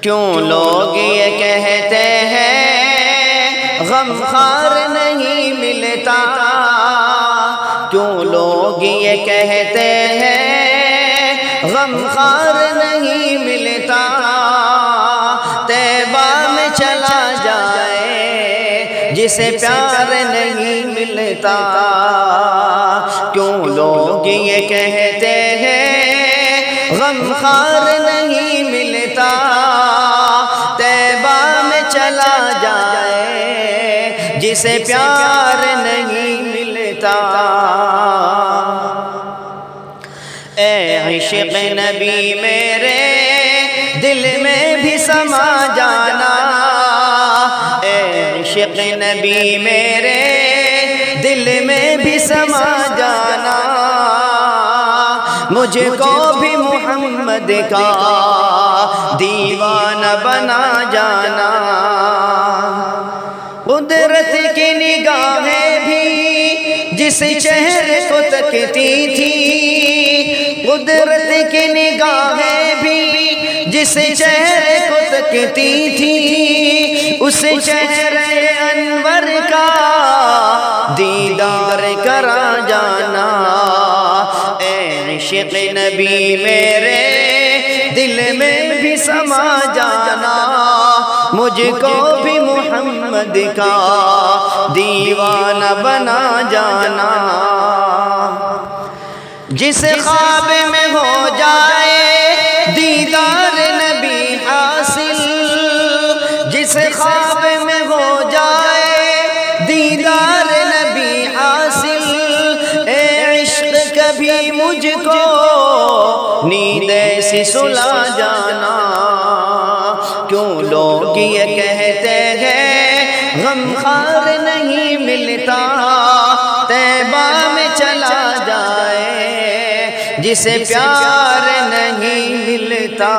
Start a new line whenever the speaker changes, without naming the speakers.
کیوں لوگ یہ کہتے ہیں غم خار نہیں ملتا، کیوں لوگ یہ کہتے ہیں غم خار نہیں ملتا، طیبہ میں چلا جائے جسے پیار نہیں ملتا، کیوں لوگ یہ کہتے ہیں غم خار نہیں ملتا، طیبہ میں چلا جائے جسے پیار نہیں ملتا۔ اے عشق نبی میرے دل میں بھی سما جانا، اے عشق نبی میرے دل میں بھی سما جانا، مجھ کو بھی محمد کا دیوانہ بنا جانا۔ قدرت کی نگاہیں بھی جس چہرے کو تکتی تھی، قدرت کی نگاہیں بھی جس چہرے کو تکتی تھی، اس چہرے انور کا دیدار کرا جانا۔ اے عشق نبی میرے دل میں بھی سما جانا، مجھ کو بھی محمد کا دیوانہ بنا جانا۔ جس خواب میں ہو جائے دیدار نبی حاصل، جس خواب میں ہو جائے دیدار نبی حاصل، اے عشق کبھی مجھ کو نیند ایسی سلا جانا۔ کیوں لوگ یہ کہتے ہیں غم خار نہیں ملتا، طیبہ میں چلا جائے جسے پیار نہیں ملتا۔